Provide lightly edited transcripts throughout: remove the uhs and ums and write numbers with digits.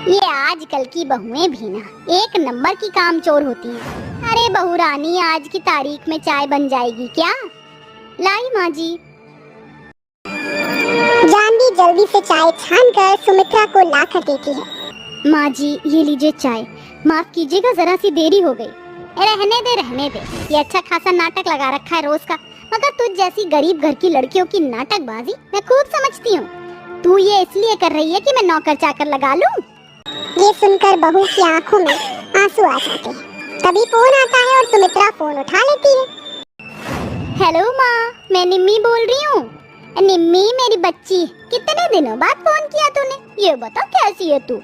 ये आजकल की बहुएं भी ना एक नंबर की कामचोर होती हैं। अरे बहू रानी, आज की तारीख में चाय बन जाएगी क्या? लाई माँ जी। जानवी जल्दी से चाय छानकर सुमित्रा को लाकर देती है। माँ जी, ये लीजिए चाय। माफ कीजिएगा, जरा सी देरी हो गई। रहने दे। ये अच्छा खासा नाटक लगा रखा है रोज का, मगर तुझ जैसी गरीब घर की लड़कियों की नाटकबाजी मैं खूब समझती हूँ। तू ये इसलिए कर रही है कि मैं नौकर चाकर लगा लूं? ये सुनकर बहू की आंखों में आंसू आ जाते हैं। तभी फोन आता है और सुमित्रा फोन उठा लेती है। हेलो माँ, मैं निम्मी बोल रही हूँ। निम्मी मेरी बच्ची, कितने दिनों बाद फोन किया तूने? ये बता कैसी है तू?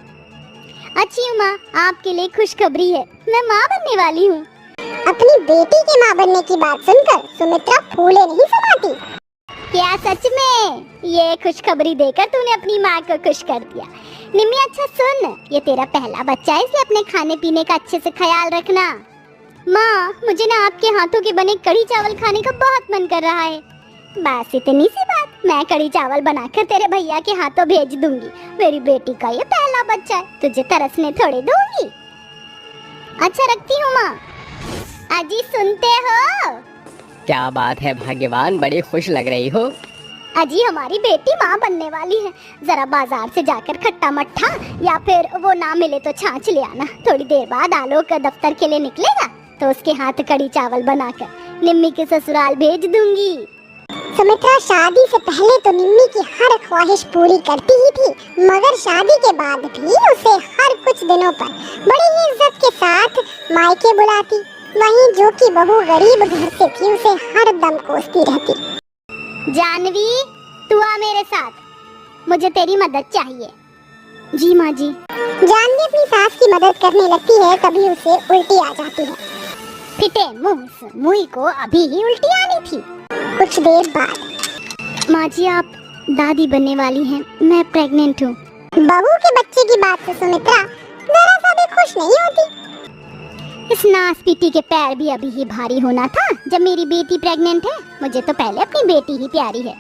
अच्छी हूँ माँ, आपके लिए खुशखबरी है, मैं माँ बनने वाली हूँ। अपनी बेटी के माँ बनने की बात सुनकर सुमित्रा फूले नहीं समाती। क्या सच में? ये खुशखबरी देकर तूने अपनी माँ को खुश कर दिया। निम्मी अच्छा सुन, ये तेरा पहला बच्चा है, इसलिए अपने खाने पीने का अच्छे से ख्याल रखना। माँ, मुझे ना आपके हाथों के बने कढ़ी चावल खाने का बहुत मन कर रहा है। बस इतनी सी बात, मैं कढ़ी चावल बनाकर तेरे भैया के हाथों भेज दूंगी। मेरी बेटी का ये पहला बच्चा है, तुझे तरसने थोड़े दूंगी। अच्छा रखती हूँ माँ। अजी सुनते हो? क्या बात है भाग्यवान, बड़ी खुश लग रही हो। अजी हमारी बेटी माँ बनने वाली है। जरा बाजार से जाकर खट्टा मट्ठा या फिर वो ना मिले तो छाछ ले आना। थोड़ी देर बाद आलोक दफ्तर के लिए निकलेगा तो उसके हाथ कढ़ी चावल बनाकर निम्मी के ससुराल भेज दूंगी। सुमित्रा शादी से पहले तो निम्मी की हर ख्वाहिश पूरी करती ही थी, मगर शादी के बाद भी उसे हर कुछ दिनों पर बड़ी ही इज्जत के साथ मायके बुलाती। वहीं जो कि बहू गरीब घर से थी, उसे हर दम कोसती रहती। जानवी, तू आ मेरे साथ, मुझे तेरी मदद चाहिए। जी माँ जी। जानवी अपनी सास की मदद करने लगती है, तभी उसे उल्टी आ जाती है। फिटे मुंह से मुई को अभी ही उल्टी आनी थी। कुछ देर बाद माँ जी, आप दादी बनने वाली हैं, मैं प्रेग्नेंट हूँ। बहू के बच्चे की बात से सुमित्रा जरा सा भी खुश नहीं होती। इस नासपीटी के पैर भी अभी ही भारी होना था जब मेरी बेटी प्रेग्नेंट है। मुझे तो पहले अपनी बेटी ही प्यारी है।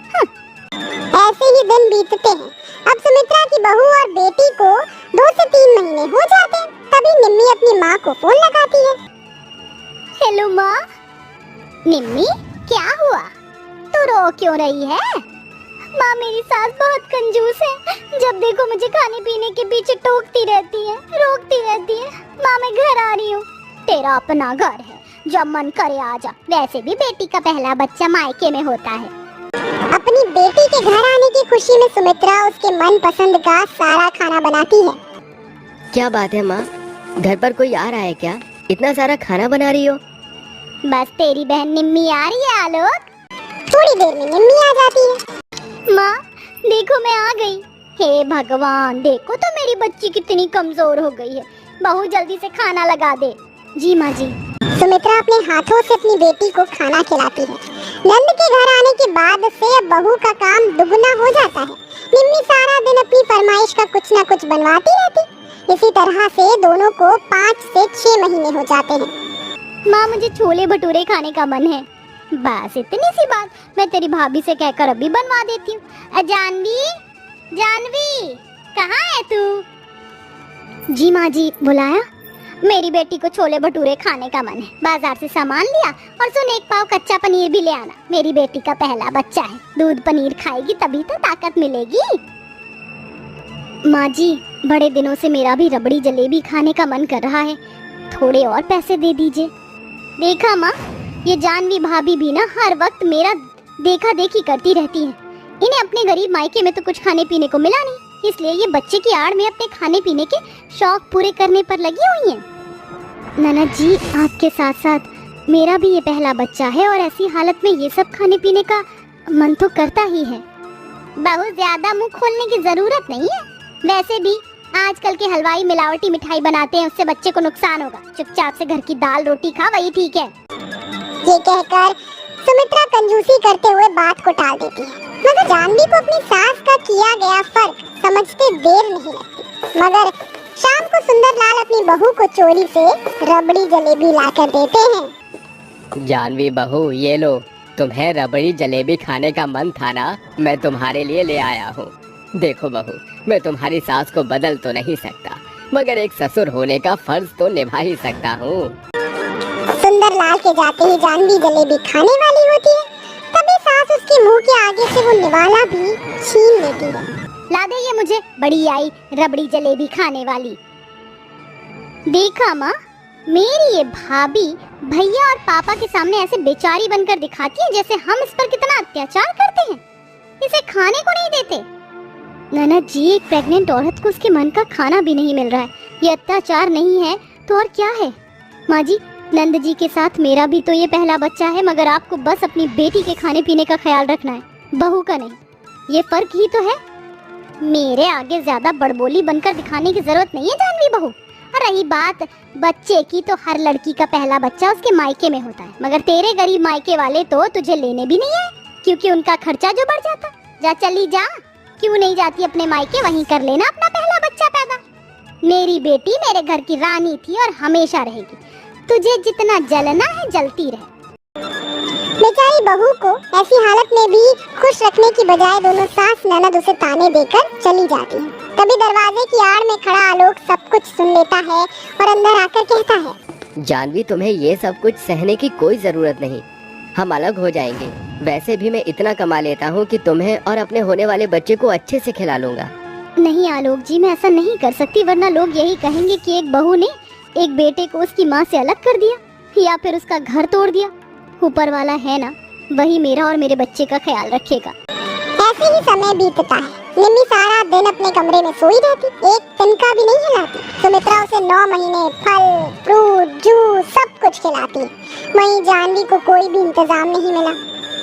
ऐसे ही दिन बीतते हैं। अब सुमित्रा की बहू और बेटी को 2 से 3 महीने हो जाते हैं। तभी निम्मी अपनी माँ को फोन लगाती है। हेलो माँ। निम्मी, क्या हुआ? तू रो क्यों रही है? माँ, मेरी सास बहुत कंजूस है। जब देखो मुझे खाने पीने के पीछे टोकती रहती है, रोकती रहती है। माँ, मैं घर आ रही हूँ। तेरा अपना घर है, जब मन करे आ जा। वैसे भी बेटी का पहला बच्चा मायके में होता है। अपनी बेटी के घर आने की खुशी में सुमित्रा उसके मन पसंद का सारा खाना बनाती है। क्या बात है माँ, घर पर कोई आ रहा है क्या? इतना सारा खाना बना रही हो? बस तेरी बहन निम्मी आ रही है आलोक। थोड़ी देर में निम्मी आ जाती है। माँ देखो, मैं आ गई। हे भगवान, देखो तो मेरी बच्ची कितनी कमजोर हो गई है। बहू जल्दी से खाना लगा दे। जी माँ जी। सुमित्रा अपने हाथों से अपनी बेटी को खाना खिलाती है। नंद के घर आने के बाद से अब बहू का काम दुगना हो जाता है। निम्मी सारा दिन अपनी फरमाइश का कुछ न कुछ बनवाती रहती। इसी तरह से दोनों को 5 से 6 महीने हो जाते हैं। माँ, मुझे छोले भटूरे खाने का मन है। बस इतनी सी बात, मैं तेरी भाभी से कहकर अभी बनवा देती हूँ। जानवी, जानवी, कहाँ है तू? जी माँ जी, बुलाया? मेरी बेटी को छोले भटूरे खाने का मन है। बाजार से सामान लिया और सुन, 1 पाव कच्चा पनीर भी ले आना। मेरी बेटी का पहला बच्चा है, दूध पनीर खाएगी तभी तो ताकत मिलेगी। माँ जी, बड़े दिनों से मेरा भी रबड़ी जलेबी खाने का मन कर रहा है, थोड़े और पैसे दे दीजिए। देखा माँ, ये जानवी भाभी भी ना हर वक्त मेरा देखा देखी करती रहती है। इन्हें अपने गरीब मायके में तो कुछ खाने पीने को मिला नहीं, इसलिए ये बच्चे की आड़ में अपने खाने पीने के शौक पूरे करने पर लगी हुई हैं। ननद जी, आपके साथ साथ मेरा भी ये पहला बच्चा है और ऐसी हालत में ये सब खाने पीने का मन तो करता ही है। बहुत ज्यादा मुंह खोलने की जरूरत नहीं है। वैसे भी आजकल के हलवाई मिलावटी मिठाई बनाते हैं, उससे बच्चे को नुकसान होगा। चुपचाप से घर की दाल रोटी खा, वही ठीक है। ये कहकर सुमित्रा कंजूसी करते हुए बात को टाल देती है, मगर जानवी को अपनी सास का किया गया फर्क समझते देर नहीं लगती। मगर शाम को सुंदरलाल अपनी बहू को चोरी से रबड़ी जलेबी लाकर देते हैं। जानवी बहू, ये लो, तुम्हें रबड़ी जलेबी खाने का मन था ना, मैं तुम्हारे लिए ले आया हूँ। देखो बहू, मैं तुम्हारी सास को बदल तो नहीं सकता, मगर एक ससुर होने का फर्ज तो निभा ही सकता हूँ। सुंदर लाल के जाते ही जानवी जलेबी खाने वाली होती है, तभी सास उसके मुंह के आगे से वो निवाला भी छीन लेती है। ला दे ये मुझे बड़ी आई रबड़ी जलेबी खाने वाली। देखा माँ, मेरी ये भाभी भैया और पापा के सामने ऐसे बेचारी बनकर दिखाती है जैसे हम इस पर कितना अत्याचार करते हैं, इसे खाने को नहीं देते। ननद जी, एक प्रेग्नेंट औरत को उसके मन का खाना भी नहीं मिल रहा है, ये अत्याचार नहीं है तो और क्या है? माँ जी, नंद जी के साथ मेरा भी तो ये पहला बच्चा है, मगर आपको बस अपनी बेटी के खाने पीने का ख्याल रखना है, बहू का नहीं। ये फर्क ही तो है। मेरे आगे ज्यादा बड़बोली बनकर दिखाने की जरूरत नहीं है जानवी बहू। और रही बात बच्चे की, तो हर लड़की का पहला बच्चा उसके मायके में होता है, मगर तेरे गरीब मायके वाले तो तुझे लेने भी नहीं आए, क्योंकि उनका खर्चा जो बढ़ जाता। जा चली जा, क्यों नहीं जाती अपने मायके, वहीं कर लेना अपना पहला बच्चा पैदा। मेरी बेटी मेरे घर की रानी थी और हमेशा रहेगी, तुझे जितना जलना है जलती रहे। बेचारी बहू को ऐसी हालत में भी खुश रखने की बजाय दोनों सास ननद उसे ताने देकर चली जाती हैं। तभी दरवाजे की आड़ में खड़ा आलोक सब कुछ सुन लेता है और अंदर आकर कहता है, जानवी, तुम्हें ये सब कुछ सहने की कोई जरूरत नहीं, हम अलग हो जाएंगे। वैसे भी मैं इतना कमा लेता हूँ कि तुम्हें और अपने होने वाले बच्चे को अच्छे से खिला लूंगा। नहीं आलोक जी, मैं ऐसा नहीं कर सकती, वरना लोग यही कहेंगे कि एक बहू ने एक बेटे को उसकी माँ से अलग कर दिया या फिर उसका घर तोड़ दिया। ऊपर वाला है ना, वही मेरा और मेरे बच्चे का ख्याल रखेगा। ऐसे ही समय बीतता है। निम्मी सारा दिन अपने कमरे में सोई रहती, एक तिनका भी नहीं हिलाती। सुमित्रा उसे 9 महीने फल फ्रूट जूस सब कुछ खिलाती। वहीं जानवी को कोई भी इंतजाम नहीं मिला,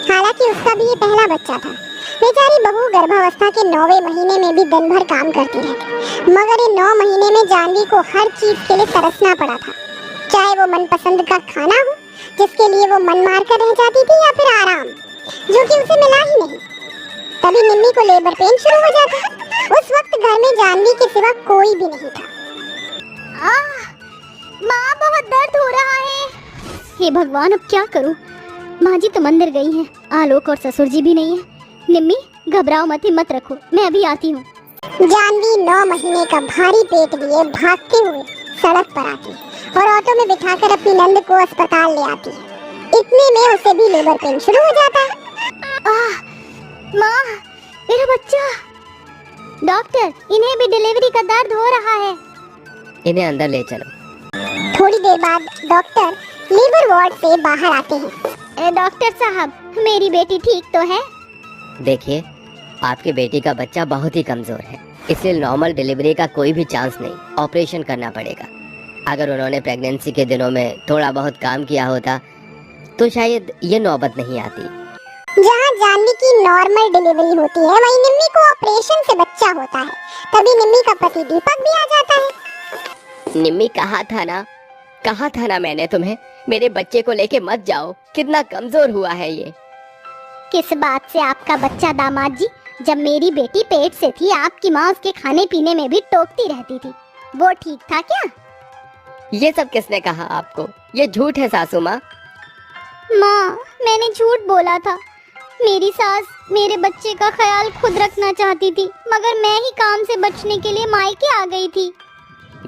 हालांकि उसका भी ये पहला बच्चा था। बेचारी बहू गर्भावस्था के 9वें महीने में भी दिन भर काम करती रहती, मगर इन 9 महीने में जानवी को हर चीज के लिए तरसना पड़ा था, चाहे वो मनपसंद का खाना हो जिसके लिए वो मन मार कर रह जाती थी, या फिर आराम जो कि उसे मिला ही नहीं। तभी निम्मी को लेबर पेन शुरू हो जाता। उस वक्त घर में जानवी के सिवा कोई भी नहीं था। माँ, बहुत दर्द हो रहा है। हे भगवान, अब क्या करूँ? माँ जी तो मंदिर गई हैं, आलोक और ससुर जी भी नहीं है। निम्मी, घबराओ मत, हिम्मत रखो, मैं अभी आती हूँ। जानवी 9 महीने का भारी पेट लिए भागते हुए सड़क पर आती और ऑटो में बिठाकर अपनी नंद को अस्पताल ले आती। इतने में उसे भी लेबर पेन शुरू हो जाता है। माँ, मेरा बच्चा। डॉक्टर, इन्हें भी डिलीवरी का दर्द हो रहा है। इन्हें अंदर ले चलो। थोड़ी देर बाद डॉक्टर लेबर वार्ड से बाहर आते हैं। डॉक्टर साहब, मेरी बेटी ठीक तो है? देखिए, आपकी बेटी का बच्चा बहुत ही कमजोर है, इसलिए नॉर्मल डिलीवरी का कोई भी चांस नहीं, ऑपरेशन करना पड़ेगा। अगर उन्होंने प्रेगनेंसी के दिनों में थोड़ा बहुत काम किया होता तो शायद ये नौबत नहीं आती। जहाँ जानवी की नॉर्मल डिलीवरी होती है, वहीं निम्मी को ऑपरेशन से बच्चा होता है। तभी निम्मी का पति दीपक भी आ जाता है। निम्मी, कहा था ना मैंने तुम्हें, मेरे बच्चे को लेके मत जाओ, कितना कमजोर हुआ है ये। किस बात से आपका बच्चा दामाद जी? जब मेरी बेटी पेट से थी, आपकी माँ उसके खाने पीने में भी टोकती रहती थी, वो ठीक था क्या? ये सब किसने कहा आपको? ये झूठ है सासू माँ। माँ, मैंने झूठ बोला था। मेरी सास मेरे बच्चे का ख्याल खुद रखना चाहती थी, मगर मैं ही काम से बचने के लिए मायके आ गई थी।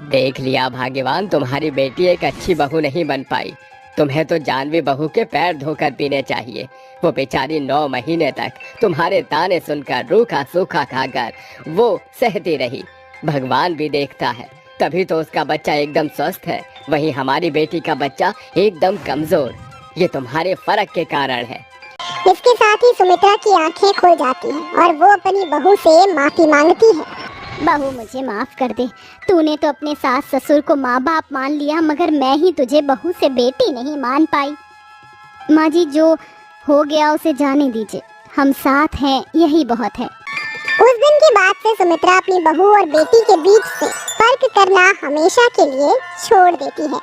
देख लिया भाग्यवान, तुम्हारी बेटी एक अच्छी बहू नहीं बन पाई। तुम्हें तो जानवी बहू के पैर धोकर पीने चाहिए। वो बेचारी 9 महीने तक तुम्हारे ताने सुनकर रूखा सूखा खाकर वो सहती रही। भगवान भी देखता है, तभी तो उसका बच्चा एकदम स्वस्थ है। वहीं हमारी बेटी का बच्चा एकदम कमजोर। ये तुम्हारे फर्क के कारण है। इसके साथ ही सुमित्रा की आंखें खुल जाती हैं और वो अपनी बहू से माफी मांगती है। बहू, मुझे माफ कर दे। तूने तो अपने सास ससुर को माँ बाप मान लिया, मगर मैं ही तुझे बहू से बेटी नहीं मान पाई। माँ जी, जो हो गया उसे जाने दीजिए, हम साथ हैं, यही बहुत है। उस दिन के बाद से सुमित्रा अपनी बहू और बेटी के बीच से फर्क करना हमेशा के लिए छोड़ देती है।